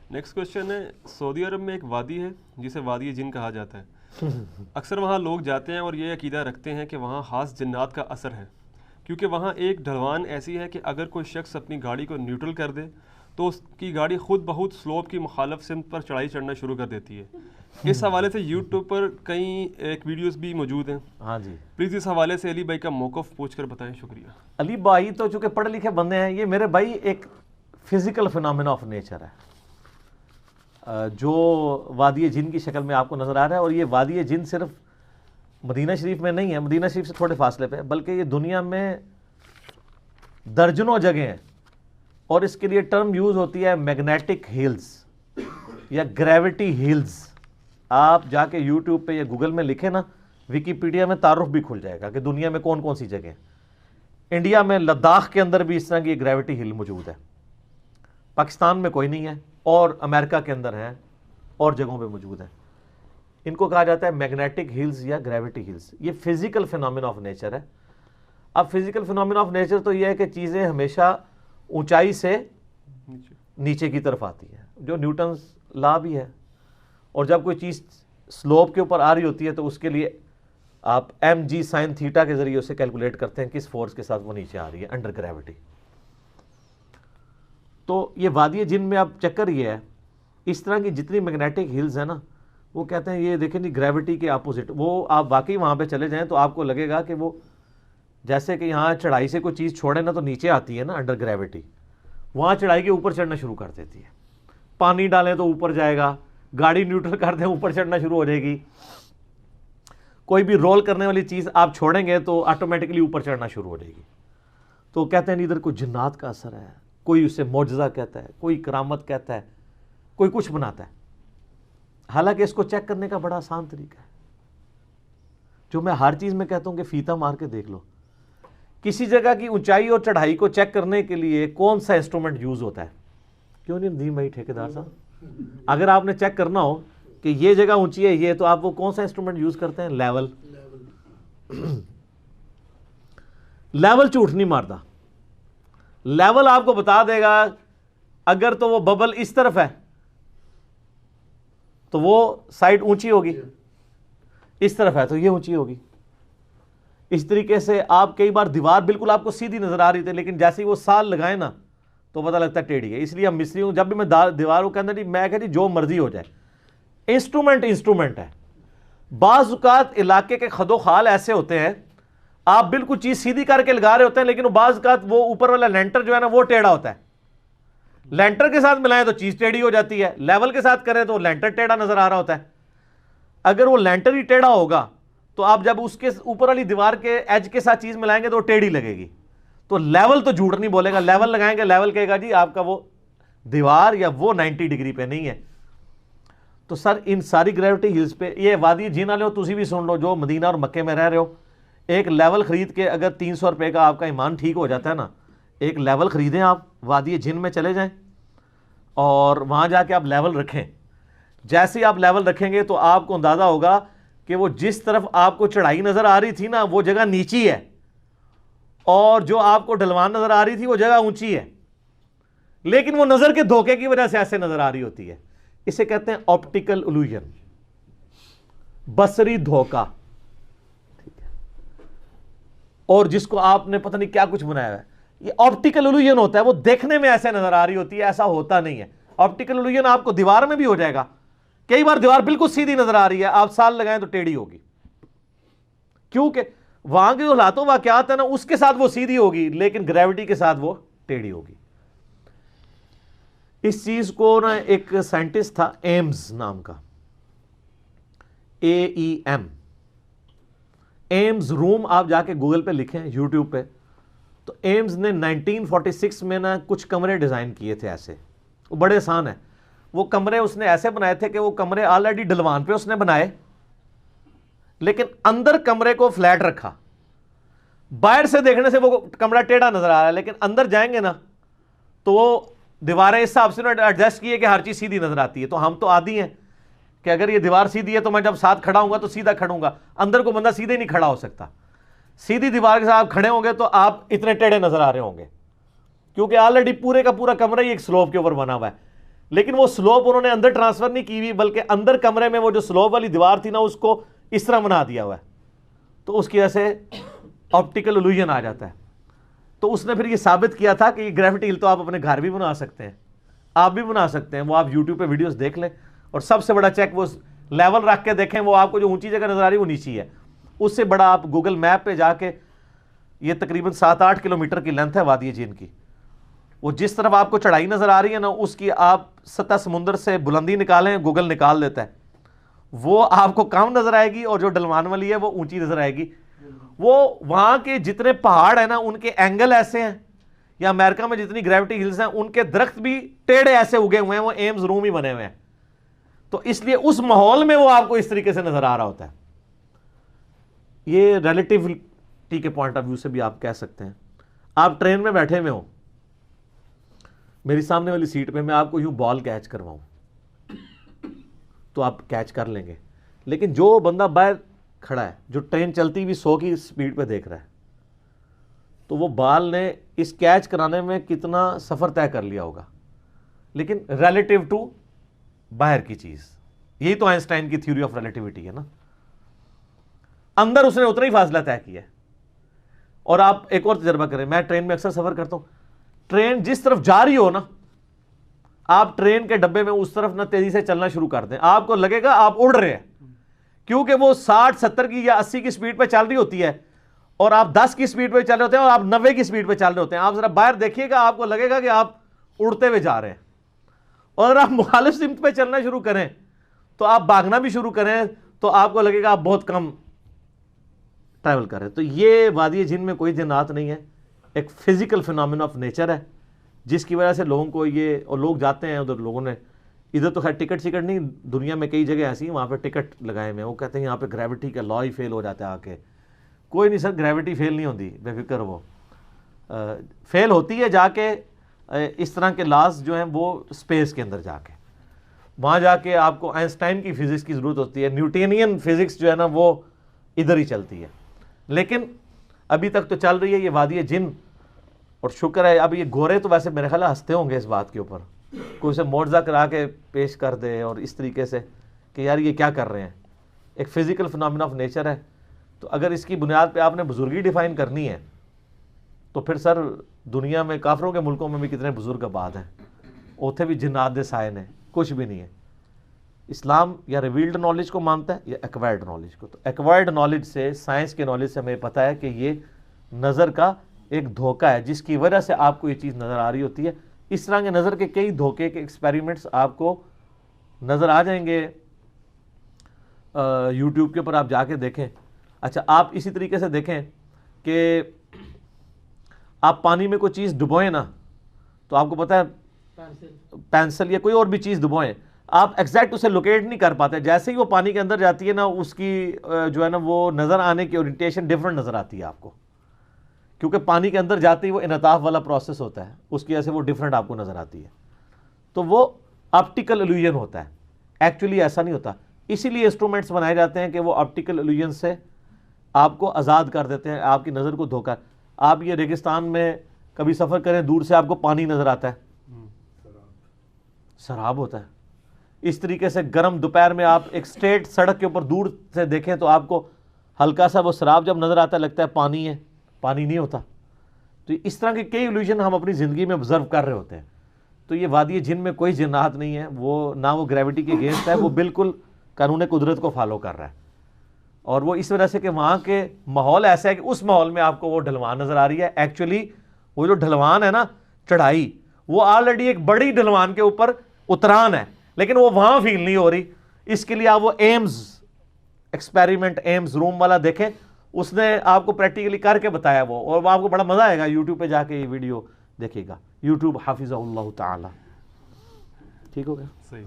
Next question ہے، سعودی عرب میں ایک وادی ہے جسے وادی جن کہا جاتا ہے. اکثر وہاں لوگ جاتے ہیں اور یہ عقیدہ رکھتے ہیں کہ وہاں خاص جنات کا اثر ہے، کیونکہ وہاں ایک ڈھلوان ایسی ہے کہ اگر کوئی شخص اپنی گاڑی کو نیوٹرل کر دے تو اس کی گاڑی خود بہت سلوپ کی مخالف سمت پر چڑھائی چڑھنا شروع کر دیتی ہے. اس حوالے سے یوٹیوب پر کئی ایک ویڈیوز بھی موجود ہیں. ہاں جی، پلیز اس حوالے سے علی بھائی کا موقف پوچھ کر بتائیں. شکریہ. علی بھائی تو چونکہ پڑھے لکھے بندے ہیں، یہ میرے بھائی ایک فزیکل فنامنا آف نیچر ہے جو وادی جن کی شکل میں آپ کو نظر آ رہا ہے. اور یہ وادی جن صرف مدینہ شریف میں نہیں ہے، مدینہ شریف سے تھوڑے فاصلے پہ، بلکہ یہ دنیا میں درجنوں جگہ ہیں. اور اس کے لیے ٹرم یوز ہوتی ہے میگنیٹک ہیلز یا گریوٹی ہیلز. آپ جا کے یوٹیوب پہ یا گوگل میں لکھیں نا، ویکیپیڈیا میں تعارف بھی کھل جائے گا کہ دنیا میں کون کون سی جگہ ہیں. انڈیا میں لداخ کے اندر بھی اس طرح کی گریوٹی ہل موجود ہے، پاکستان میں کوئی نہیں ہے، اور امریکہ کے اندر ہے اور جگہوں پہ موجود ہے. ان کو کہا جاتا ہے میگنیٹک ہلز یا گریوٹی ہلز. یہ فزیکل فینومینا آف نیچر ہے. اب فزیکل فینومینا آف نیچر تو یہ ہے کہ چیزیں ہمیشہ اونچائی سے نیچے کی طرف آتی ہیں، جو نیوٹنز لا بھی ہے. اور جب کوئی چیز سلوپ کے اوپر آ رہی ہوتی ہے تو اس کے لیے آپ ایم جی سائن تھیٹا کے ذریعے اسے کیلکولیٹ کرتے ہیں کس فورس کے ساتھ وہ نیچے آ رہی ہے انڈر گریوٹی. تو یہ وادی جن میں اب چکر یہ ہے، اس طرح کی جتنی میگنیٹک ہلز ہیں نا، وہ کہتے ہیں یہ دیکھیں جی گریوٹی کے اپوزٹ. وہ آپ واقعی وہاں پہ چلے جائیں تو آپ کو لگے گا کہ وہ جیسے کہ یہاں چڑھائی سے کوئی چیز چھوڑے نا تو نیچے آتی ہے نا انڈر گریوٹی، وہاں چڑھائی کے اوپر چڑھنا شروع کر دیتی ہے. پانی ڈالیں تو اوپر جائے گا، گاڑی نیوٹرل کر دیں اوپر چڑھنا شروع ہو جائے گی. کوئی بھی رول کرنے والی چیز آپ چھوڑیں گے تو آٹومیٹکلی اوپر چڑھنا شروع ہو جائے گی. تو کہتے ہیں ادھر کوئی جنات کا اثر ہے، کوئی اسے معجزہ کہتا ہے، کوئی کرامت کہتا ہے، کوئی کچھ بناتا ہے. حالانکہ اس کو چیک کرنے کا بڑا آسان طریقہ ہے، جو میں ہر چیز میں کہتا ہوں کہ فیتا مار کے دیکھ لو. کسی جگہ کی اونچائی اور چڑھائی کو چیک کرنے کے لیے کون سا انسٹرومنٹ یوز ہوتا ہے؟ کیوں نہیں ندیم بھائی ٹھیکیدار صاحب، اگر آپ نے چیک کرنا ہو کہ یہ جگہ اونچی ہے یہ، تو آپ وہ کون سا انسٹرومنٹ یوز کرتے ہیں؟ لیول. لیول جھوٹ نہیں مارتا. لیول آپ کو بتا دے گا اگر تو وہ ببل اس طرف ہے تو وہ سائڈ اونچی ہوگی، اس طرف ہے تو یہ اونچی ہوگی. اس طریقے سے آپ کئی بار دیوار بالکل آپ کو سیدھی نظر آ رہی تھی، لیکن جیسے ہی وہ سال لگائے نا تو پتہ لگتا ہے ٹیڑھی ہے. اس لیے ہم مستری ہوں، جب بھی میں دیواروں کے اندر نہیں، میں کہتی جو مرضی ہو جائے، انسٹرومنٹ ہے. بعض اوقات علاقے کے خد و خال ایسے ہوتے ہیں، آپ بالکل چیز سیدھی کر کے لگا رہے ہوتے ہیں، لیکن بعض اوقات وہ اوپر والا لینٹر جو ہے نا وہ ٹیڑھا ہوتا ہے. لینٹر کے ساتھ ملائیں تو چیز ٹیڑھی ہو جاتی ہے، لیول کے ساتھ کریں تو لینٹر ٹیڑھا نظر آ رہا ہوتا ہے. اگر وہ لینٹر ہی ٹیڑھا ہوگا تو آپ جب اس کے اوپر والی دیوار کے ایج کے ساتھ چیز ملائیں گے تو وہ ٹیڑھی لگے گی. تو لیول تو جھوٹ نہیں بولے گا، لیول لگائیں گے لیول کہے گا جی آپ کا وہ دیوار یا وہ 90 ڈگری پہ نہیں ہے. تو سر ان ساری گریوٹی ہلز پہ یہ وادی جن والے ہو تسی بھی سن لو، جو مدینہ اور مکے میں رہ رہے ہو، ایک لیول خرید کے اگر 300 روپے کا آپ کا ایمان ٹھیک ہو جاتا ہے نا، ایک لیول خریدیں، آپ وادی جن میں چلے جائیں اور وہاں جا کے آپ لیول رکھیں. جیسے ہی آپ لیول رکھیں گے تو آپ کو اندازہ ہوگا کہ وہ جس طرف آپ کو چڑھائی نظر آ رہی تھی نا وہ جگہ نیچی ہے، اور جو آپ کو ڈھلوان نظر آ رہی تھی وہ جگہ اونچی ہے، لیکن وہ نظر کے دھوکے کی وجہ سے ایسے نظر آ رہی ہوتی ہے. اسے کہتے ہیں آپٹیکل الوژن، بصری دھوکہ. اور جس کو آپ نے پتہ نہیں کیا کچھ بنایا ہے، یہ آپٹیکل الوژن ہوتا ہے. وہ دیکھنے میں ایسے نظر آ رہی ہوتی ہے، ایسا ہوتا نہیں ہے. آپٹیکل الوژن آپ کو دیوار میں بھی ہو جائے گا. کئی بار دیوار بالکل سیدھی نظر آ رہی ہے، آپ سال لگائیں تو ٹیڑھی ہوگی، کیونکہ وہاں کے جو حالات و واقعات ہیں نا اس کے ساتھ وہ سیدھی ہوگی، لیکن گریوٹی کے ساتھ وہ ٹیڑھی ہوگی. اس چیز کو نا ایک سائنٹسٹ تھا ایمز نام کا، AEM، ایمز روم. آپ جا کے گوگل پہ لکھیں، یوٹیوب پہ، تو ایمز نے 1946 میں نا کچھ کمرے ڈیزائن کیے تھے ایسے. وہ بڑے آسان ہیں. وہ کمرے اس نے ایسے بنائے تھے کہ وہ کمرے آلریڈی ڈھلوان پہ اس نے بنائے، لیکن اندر کمرے کو فلیٹ رکھا. باہر سے دیکھنے سے وہ کمرہ ٹیڑھا نظر آ رہا ہے، لیکن اندر جائیں گے نا تو وہ دیواریں اس حساب سے ایڈجسٹ کیے کہ ہر چیز سیدھی نظر آتی ہے. تو ہم تو عادی ہیں کہ اگر یہ دیوار سیدھی ہے تو میں جب ساتھ کھڑا ہوں گا تو سیدھا کھڑوں گا. اندر کو بندہ سیدھے نہیں کھڑا ہو سکتا. سیدھی دیوار کے ساتھ آپ کھڑے ہوں گے تو آپ اتنے ٹیڑھے نظر آ رہے ہوں گے، کیونکہ آلریڈی پورے کا پورا کمرہ ہی ایک سلوپ کے اوپر بنا ہوا ہے. لیکن وہ سلوپ انہوں نے اندر ٹرانسفر نہیں کی ہوئی، بلکہ اندر کمرے میں وہ جو سلوپ والی دیوار تھی نا اس کو اس طرح بنا دیا ہوا ہے، تو اس کی وجہ سے آپٹیکل الوژن آ جاتا ہے. تو اس نے پھر یہ ثابت کیا تھا کہ یہ گریوٹی ہل تو آپ اپنے گھر بھی بنا سکتے ہیں، آپ بھی بنا سکتے ہیں. وہ آپ یوٹیوب پہ ویڈیوز دیکھ لیں، اور سب سے بڑا چیک وہ لیول رکھ کے دیکھیں، وہ آپ کو جو اونچی جگہ نظر آ رہی ہے وہ نیچی ہے. اس سے بڑا آپ گوگل میپ پہ جا کے، یہ تقریباً 7-8 کلومیٹر کی لینتھ ہے وادی جن کی، وہ جس طرف آپ کو چڑھائی نظر آ رہی ہے نا اس کی آپ سطح سمندر سے بلندی نکالیں، گوگل نکال دیتا ہے، وہ آپ کو کم نظر آئے گی، اور جو ڈلوان والی ہے وہ اونچی نظر آئے گی. وہ وہاں کے جتنے پہاڑ ہیں نا ان کے اینگل ایسے ہیں، یا امریکہ میں جتنی گریوٹی ہلز ہیں ان کے درخت بھی ٹیڑھے ایسے اگے ہوئے ہیں، وہ ایمز روم ہی بنے ہوئے ہیں. تو اس لیے اس ماحول میں وہ آپ کو اس طریقے سے نظر آ رہا ہوتا ہے. یہ ریلیٹیوٹی کے پوائنٹ آف ویو سے بھی آپ کہہ سکتے ہیں. آپ ٹرین میں بیٹھے ہوئے ہوں، میری سامنے والی سیٹ پہ میں آپ کو یوں بال کیچ کرواؤں تو آپ کیچ کر لیں گے، لیکن جو بندہ باہر کھڑا ہے، جو ٹرین چلتی ہوئی 100 کی سپیڈ پہ دیکھ رہا ہے، تو وہ بال نے اس کیچ کرانے میں کتنا سفر طے کر لیا ہوگا، لیکن ریلیٹیو ٹو باہر کی چیز. یہی تو آئنسٹائن کی تھیوری آف ریلیٹیوٹی ہے نا، اندر اس نے اتنا ہی فاصلہ طے کیا ہے. اور آپ ایک اور تجربہ کریں، میں ٹرین میں اکثر سفر کرتا ہوں، ٹرین جس طرف جا رہی ہو نا، آپ ٹرین کے ڈبے میں اس طرف نہ تیزی سے چلنا شروع کر دیں، آپ کو لگے گا آپ اڑ رہے ہیں، کیونکہ وہ 60-70 کی یا 80 کی سپیڈ پہ چل رہی ہوتی ہے، اور آپ 10 کی سپیڈ پہ چل رہے ہوتے ہیں، اور آپ 90 کی سپیڈ پہ چل رہے ہوتے ہیں. آپ ذرا باہر دیکھیے گا، آپ کو لگے گا کہ آپ اڑتے ہوئے جا رہے ہیں. اور اگر آپ مخالف سمت پہ چلنا شروع کریں تو آپ بھاگنا بھی شروع کریں تو آپ کو لگے گا آپ بہت کم ٹریول کریں. تو یہ وادی جن میں کوئی جنات نہیں ہے، ایک فزیکل فینومینا آف نیچر ہے، جس کی وجہ سے لوگوں کو یہ، اور لوگ جاتے ہیں ادھر، لوگوں نے ادھر تو خیر ٹکٹ نہیں، دنیا میں کئی جگہ ایسی ہیں وہاں پہ ٹکٹ لگائے ہوئے ہیں، وہ کہتے ہیں یہاں پہ گریوٹی کا لا ہی فیل ہو جاتا ہے. آ کے کوئی نہیں سر، گریوٹی فیل نہیں ہوتی، بے فکر. وہ فیل ہوتی ہے جا کے اس طرح کے لاز جو ہیں وہ اسپیس کے اندر جا کے، وہاں جا کے آپ کو آئنسٹائن کی فزکس کی ضرورت ہوتی ہے. نیوٹینین فزکس جو ہے نا وہ ادھر ہی چلتی ہے، لیکن ابھی تک تو چل رہی ہے یہ وادی جن. اور شکر ہے، اب یہ گورے تو ویسے میرے خیال ہنستے ہوں گے اس بات کے اوپر، کوئی اسے معجزہ کرا کے پیش کر دے اور اس طریقے سے کہ یار یہ کیا کر رہے ہیں. ایک فزیکل فینومینا آف نیچر ہے، تو اگر اس کی بنیاد پہ آپ نے بزرگی ڈیفائن کرنی ہے تو پھر سر دنیا میں کافروں کے ملکوں میں بھی کتنے بزرگ آباد ہیں، اوتھے بھی جنات دے سائے نے، کچھ بھی نہیں ہے. اسلام یا ریویلڈ نالج کو مانتا ہے یا ایکوائرڈ نالج کو. تو ایکوائرڈ نالج سے، سائنس کے نالج سے ہمیں پتہ ہے کہ یہ نظر کا ایک دھوکہ ہے، جس کی وجہ سے آپ کو یہ چیز نظر آ رہی ہوتی ہے. اس طرح کے نظر کے کئی دھوکے کے ایکسپیریمنٹس آپ کو نظر آ جائیں گے یوٹیوب کے اوپر، آپ جا کے دیکھیں. اچھا، آپ اسی طریقے سے دیکھیں کہ آپ پانی میں کوئی چیز ڈبوئیں نا، تو آپ کو پتہ ہے پینسل یا کوئی اور بھی چیز ڈبوئیں، آپ ایگزیکٹ اسے لوکیٹ نہیں کر پاتے. جیسے ہی وہ پانی کے اندر جاتی ہے نا، اس کی جو ہے نا وہ نظر آنے کی اورینٹیشن ڈفرنٹ نظر آتی ہے آپ کو، کیونکہ پانی کے اندر جاتے ہی وہ انعطاف والا پروسیس ہوتا ہے، اس کی وجہ سے وہ ڈفرنٹ آپ کو نظر آتی ہے. تو وہ آپٹیکل الوژن ہوتا ہے، ایکچولی ایسا نہیں ہوتا. اسی لیے انسٹرومنٹس بنائے جاتے ہیں کہ وہ آپٹیکل الوژن سے آپ کو آزاد کر دیتے ہیں، آپ کی نظر کو دھوکا. آپ یہ ریگستان میں کبھی سفر کریں، دور سے آپ کو پانی نظر آتا ہے، سراب ہوتا ہے. اس طریقے سے گرم دوپہر میں آپ ایک اسٹریٹ سڑک کے اوپر دور سے دیکھیں تو آپ کو ہلکا سا وہ سراب جب نظر آتا ہے لگتا ہے پانی ہے، پانی نہیں ہوتا. تو اس طرح کے کئی الوژن ہم اپنی زندگی میں آبزرو کر رہے ہوتے ہیں. تو یہ وادی جن میں کوئی جنات نہیں ہے، وہ نہ وہ گریوٹی کے اگینسٹ ہے، وہ بالکل قانون قدرت کو فالو کر رہا ہے. اور وہ اس وجہ سے کہ وہاں کے ماحول ایسا ہے کہ اس ماحول میں آپ کو وہ ڈھلوان نظر آ رہی ہے. ایکچولی وہ جو ڈھلوان ہے نا، چڑھائی، وہ آلریڈی ایک بڑی ڈھلوان کے اوپر اتران ہے، لیکن وہ وہاں فیل نہیں ہو رہی. اس کے لیے آپ وہ ایمز ایکسپیریمنٹ، ایمز روم والا دیکھیں، اس نے آپ کو پریکٹیکلی کر کے بتایا وہ، اور وہ آپ کو بڑا مزہ آئے گا. یوٹیوب پہ جا کے یہ ویڈیو دیکھے گا، یوٹیوب حافظہ اللہ تعالی. ٹھیک ہو گیا؟ صحیح.